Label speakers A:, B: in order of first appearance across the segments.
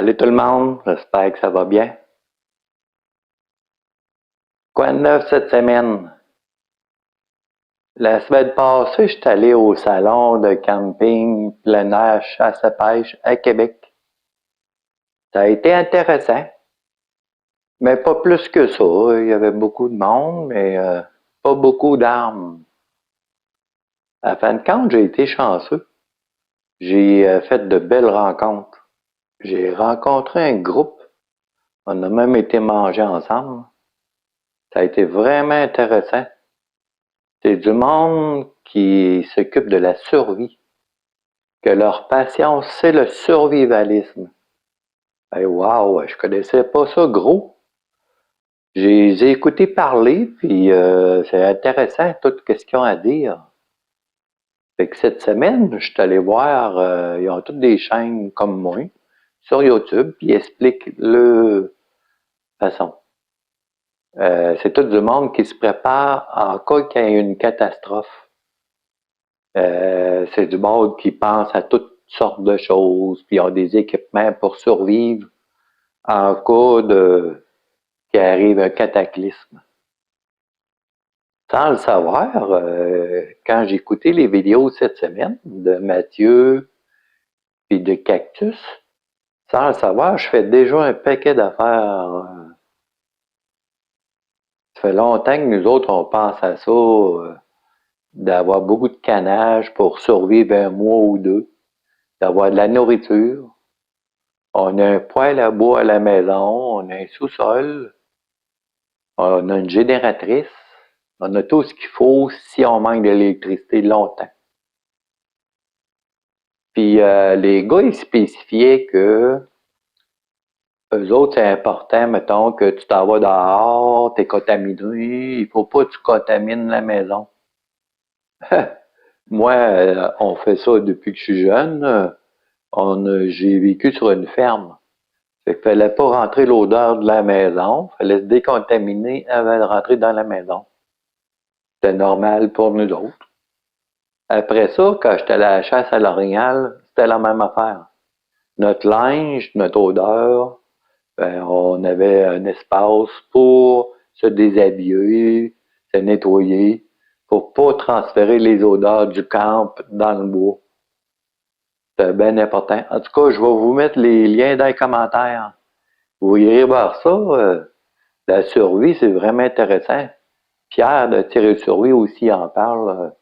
A: Salut tout le monde, j'espère que ça va bien. Quoi de neuf cette semaine? La semaine passée, je suis allé au salon de camping plein air chasse à pêche à Québec. Ça a été intéressant, mais pas plus que ça. Il y avait beaucoup de monde, mais pas beaucoup d'armes. À fin de compte, j'ai été chanceux. J'ai fait de belles rencontres. J'ai rencontré un groupe. On a même été manger ensemble. Ça a été vraiment intéressant. C'est du monde qui s'occupe de la survie, que leur passion, c'est le survivalisme. Hey, wow, je connaissais pas ça gros. J'ai écouté parler, puis c'est intéressant tout ce qu'ils ont à dire. Fait que cette semaine, je suis allé voir, ils ont toutes des chaînes comme moi sur YouTube, puis ils expliquent le façon. C'est tout du monde qui se prépare en cas qu'il y ait une catastrophe. C'est du monde qui pense à toutes sortes de choses, puis ils ont des équipements pour survivre en cas de qu'il arrive un cataclysme. Sans le savoir, quand j'ai écouté les vidéos cette semaine de Mathieu et de Cactus, sans le savoir, je fais déjà un paquet d'affaires. Ça fait longtemps que nous autres, on pense à ça, d'avoir beaucoup de canage pour survivre un mois ou deux, d'avoir de la nourriture. On a un poêle à bois à la maison, on a un sous-sol, on a une génératrice, on a tout ce qu'il faut si on manque d'électricité longtemps. Puis les gars, ils spécifiaient que eux autres, c'est important, mettons, que tu t'en vas dehors, t'es contaminé, il faut pas que tu contamines la maison. Moi, on fait ça depuis que je suis jeune. J'ai vécu sur une ferme. Fait qu'il fallait pas rentrer l'odeur de la maison. Fallait se décontaminer avant de rentrer dans la maison. C'était normal pour nous autres. Après ça, quand j'étais à la chasse à l'orignal, c'était la même affaire. Notre linge, notre odeur, ben, on avait un espace pour se déshabiller, se nettoyer, pour pas transférer les odeurs du camp dans le bois. C'est bien important. En tout cas, je vais vous mettre les liens dans les commentaires. Vous irez voir ça. La survie, c'est vraiment intéressant. Pierre de Tirer de survie aussi en parle.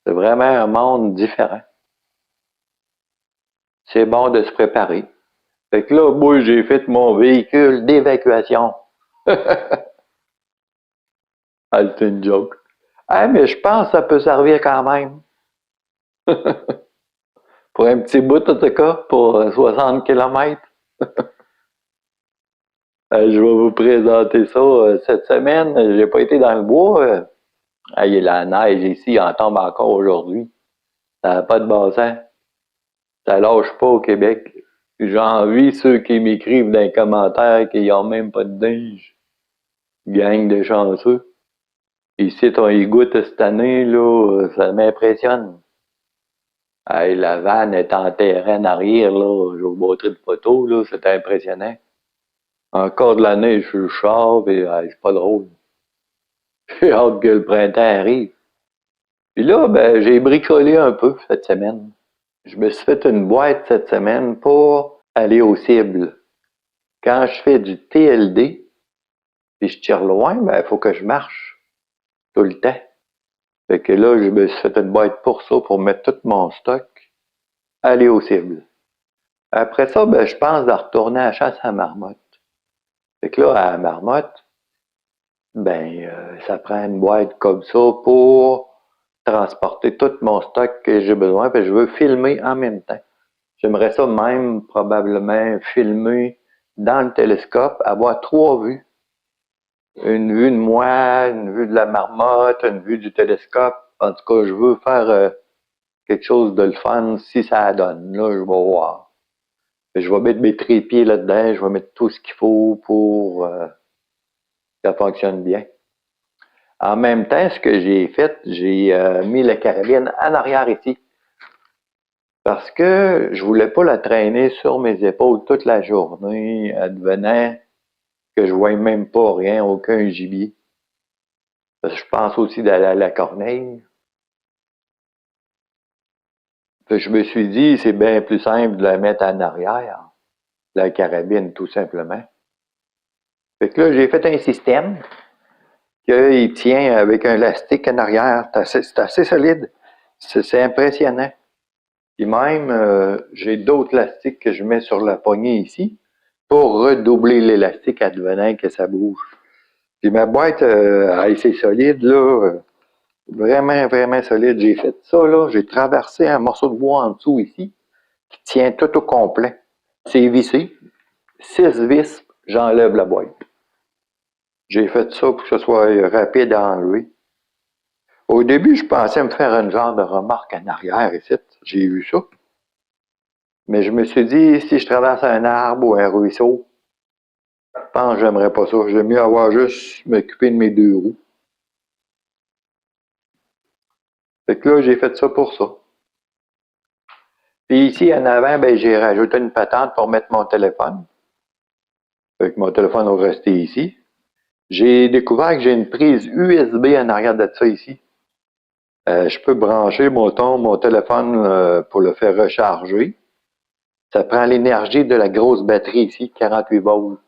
A: C'est vraiment un monde différent. C'est bon de se préparer. Fait que là, moi, j'ai fait mon véhicule d'évacuation. Ah, c'est une joke. Ah, mais je pense que ça peut servir quand même. Pour un petit bout, en tout cas, pour 60 km. Je vais vous présenter ça cette semaine. J'ai pas été dans le bois. Il y a la neige ici, il en tombe encore aujourd'hui. Ça n'a pas de bon sens. Ça lâche pas au Québec. J'envie ceux qui m'écrivent dans les commentaires qu'ils n'ont même pas de neige. Gang de chanceux. Ici, on y goûte cette année, là, ça m'impressionne. Hey, la vanne est en terrain en arrière, là. Je vais vous montrer une photo, là, c'est impressionnant. Encore de la neige sur le char, et c'est pas drôle. J'ai hâte que le printemps arrive. Puis là, ben, j'ai bricolé un peu cette semaine. Je me suis fait une boîte cette semaine pour aller aux cibles. Quand je fais du TLD, puis je tire loin, ben, il faut que je marche tout le temps. Fait que là, je me suis fait une boîte pour ça, pour mettre tout mon stock, aller aux cibles. Après ça, ben, je pense de retourner à la chasse à marmotte. Fait que là, à la marmotte, ben, ça prend une boîte comme ça pour transporter tout mon stock que j'ai besoin, puis je veux filmer en même temps. J'aimerais ça même probablement filmer dans le télescope, avoir 3 vues. Une vue de moi, une vue de la marmotte, une vue du télescope. En tout cas, je veux faire quelque chose de le fun si ça donne. Là, je vais voir. Je vais mettre mes trépieds là-dedans, je vais mettre tout ce qu'il faut pour que ça fonctionne bien. En même temps, ce que j'ai fait, j'ai mis la carabine en arrière ici. Parce que je voulais pas la traîner sur mes épaules toute la journée, advenant que je voyais même pas rien, aucun gibier. Parce que je pense aussi d'aller à la Corneille. Fait que je me suis dit, c'est bien plus simple de la mettre en arrière, la carabine, tout simplement. Fait que là, j'ai fait un système qu'il tient avec un élastique en arrière. C'est assez solide. C'est impressionnant. Puis même, j'ai d'autres élastiques que je mets sur la poignée ici pour redoubler l'élastique advenant que ça bouge. Puis ma boîte, c'est solide, là. Vraiment, vraiment solide. J'ai fait ça, là. J'ai traversé un morceau de bois en dessous ici qui tient tout au complet. C'est vissé. 6 vis, j'enlève la boîte. J'ai fait ça pour que ce soit rapide à enlever. Au début, je pensais me faire un genre de remarque en arrière ici. J'ai vu ça. Mais je me suis dit, si je traverse un arbre ou un ruisseau, je pense que j'aimerais pas ça. J'aime mieux avoir juste m'occuper de mes 2 roues. Fait que là, j'ai fait ça pour ça. Puis ici, en avant, ben, j'ai rajouté une patente pour mettre mon téléphone. Fait que mon téléphone va rester ici. J'ai découvert que j'ai une prise USB en arrière de ça ici. Je peux brancher mon téléphone pour le faire recharger. Ça prend l'énergie de la grosse batterie ici, 48 volts.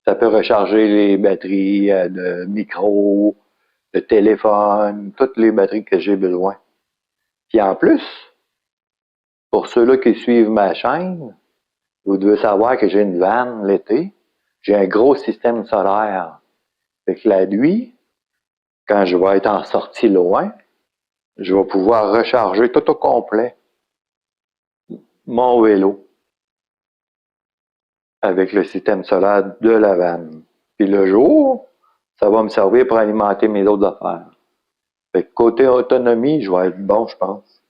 A: Ça peut recharger les batteries de micro, de téléphone, toutes les batteries que j'ai besoin. Puis en plus, pour ceux-là qui suivent ma chaîne, vous devez savoir que j'ai une vanne l'été. J'ai un gros système solaire. Fait que la nuit, quand je vais être en sortie loin, je vais pouvoir recharger tout au complet mon vélo avec le système solaire de la vanne. Puis le jour, ça va me servir pour alimenter mes autres affaires. Fait que côté autonomie, je vais être bon, je pense.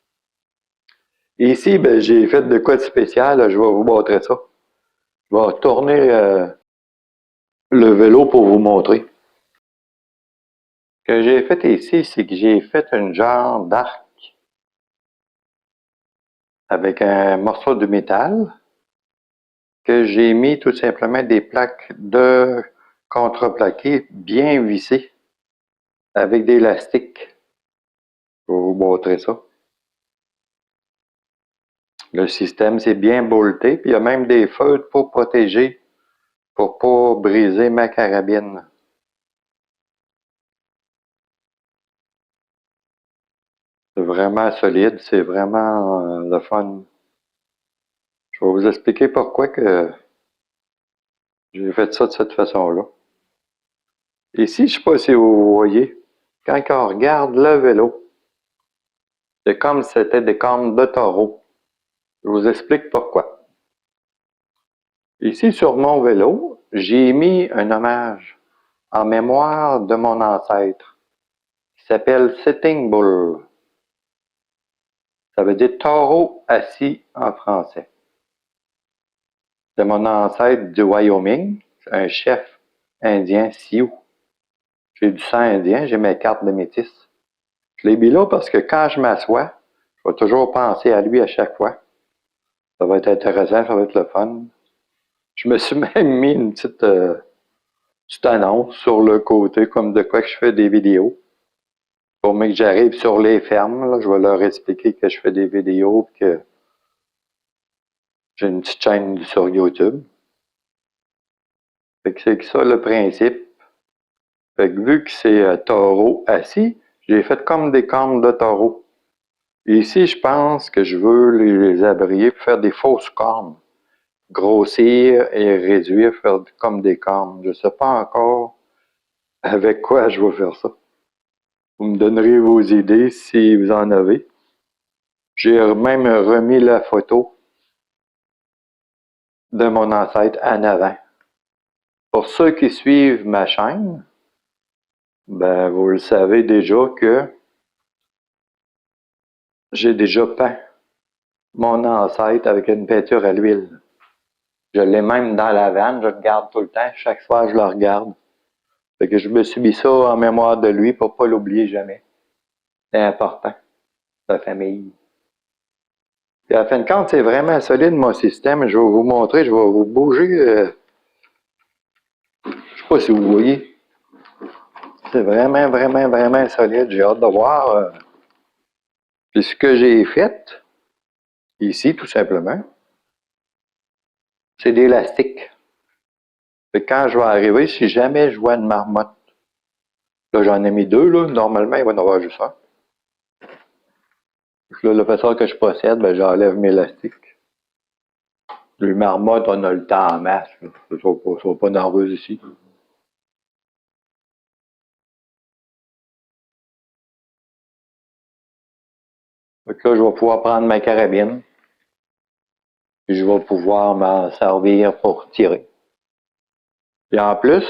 A: Et ici, ben, j'ai fait de quoi de spécial, je vais vous montrer ça. Je vais tourner le vélo pour vous montrer. Ce que j'ai fait ici, c'est que j'ai fait un genre d'arc avec un morceau de métal que j'ai mis tout simplement des plaques de contreplaqué bien vissées avec des élastiques. Je vais vous montrer ça. Le système, c'est bien bolté, puis il y a même des feutres pour protéger, pour pas briser ma carabine. C'est vraiment solide, c'est vraiment le fun. Je vais vous expliquer pourquoi que j'ai fait ça de cette façon-là. Ici, je ne sais pas si vous voyez, quand on regarde le vélo, c'est comme si c'était des cornes de taureau. Je vous explique pourquoi. Ici, sur mon vélo, j'ai mis un hommage en mémoire de mon ancêtre qui s'appelle Sitting Bull. Ça veut dire taureau assis en français. C'est mon ancêtre du Wyoming, un chef indien Sioux. J'ai du sang indien, j'ai mes cartes de métis. Je l'ai mis là parce que quand je m'assois, je vais toujours penser à lui à chaque fois. Ça va être intéressant, ça va être le fun. Je me suis même mis une petite annonce sur le côté, comme de quoi que je fais des vidéos. Pour que j'arrive sur les fermes, là, je vais leur expliquer que je fais des vidéos et que j'ai une petite chaîne sur YouTube. Fait que c'est ça le principe. Fait que vu que c'est taureau assis, j'ai fait comme des cornes de taureau. Et ici, je pense que je veux les abrier pour faire des fausses cornes. Grossir et réduire, faire comme des cornes. Je ne sais pas encore avec quoi je vais faire ça. Vous me donnerez vos idées si vous en avez. J'ai même remis la photo de mon ancêtre en avant. Pour ceux qui suivent ma chaîne, ben vous le savez déjà que j'ai déjà peint mon ancêtre avec une peinture à l'huile. Je l'ai même dans la vanne, je le garde tout le temps. Chaque soir, je le regarde. Fait que je me suis mis ça en mémoire de lui pour pas l'oublier jamais. C'est important, la famille. Puis à la fin de compte, c'est vraiment solide mon système. Je vais vous montrer, je vais vous bouger. Je sais pas si vous voyez. C'est vraiment, vraiment, vraiment solide. J'ai hâte de voir. Puis ce que j'ai fait, ici, tout simplement, c'est des élastiques. Quand je vais arriver, si jamais je vois une marmotte, là j'en ai mis deux, là, normalement il va y en avoir juste un. Là, le façon que je procède, ben, j'enlève mes élastiques. Les marmottes, on a le temps en masse. Là. Ils ne sont pas nerveuses ici. Fait que là, je vais pouvoir prendre ma carabine. Puis je vais pouvoir m'en servir pour tirer. Et en plus,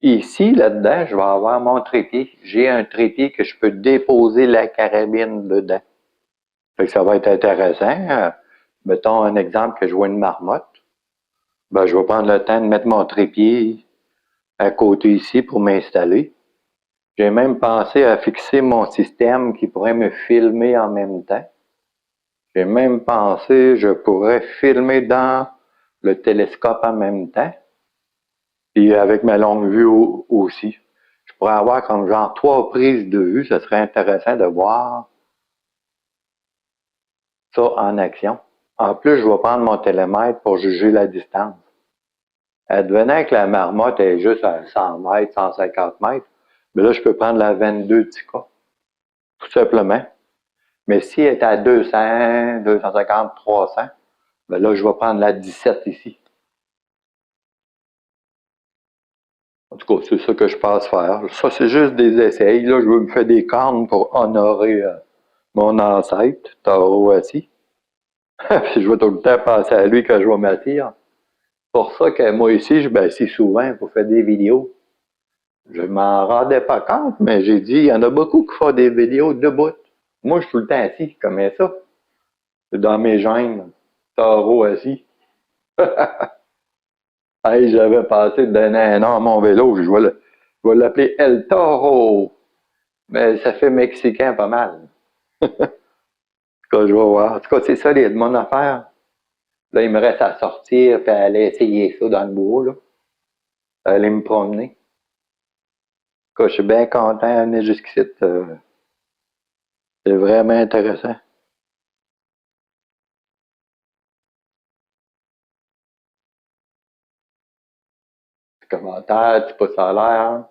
A: ici, là-dedans, je vais avoir mon trépied. J'ai un trépied que je peux déposer la carabine dedans. Fait que ça va être intéressant. Mettons un exemple que je vois une marmotte. Ben, je vais prendre le temps de mettre mon trépied à côté ici pour m'installer. J'ai même pensé à fixer mon système qui pourrait me filmer en même temps. J'ai même pensé, je pourrais filmer dans le télescope en même temps. Puis avec ma longue vue aussi. Je pourrais avoir comme genre 3 prises de vue. Ce serait intéressant de voir ça en action. En plus, je vais prendre mon télémètre pour juger la distance. Advenant que la marmotte est juste à 100 mètres, 150 mètres, mais là, je peux prendre la 22 Tika, tout simplement. Mais si elle est à 200, 250, 300, ben là, je vais prendre la 17 ici. En tout cas, c'est ça que je pense faire. Ça, c'est juste des essais. Là, je veux me faire des cornes pour honorer mon ancêtre, Taureau assis. Puis je vais tout le temps penser à lui quand je vais m'asseoir. Pour ça que moi ici, je m'assieds souvent pour faire des vidéos. Je m'en rendais pas compte, mais j'ai dit, il y en a beaucoup qui font des vidéos debout. Moi, je suis tout le temps assis, comme ça. C'est dans mes gènes. Taureau assis. Hey, j'avais passé de donner un nom à mon vélo, je vais l'appeler El Toro. Mais ça fait mexicain pas mal. En tout cas, je vais voir. En tout cas, c'est ça, mon affaire. Là, il me reste à sortir et aller essayer ça dans le bois, là. Aller me promener. En tout cas, je suis bien content d'aller jusqu'ici. C'est vraiment intéressant. Commentaire, petit pouce en l'air.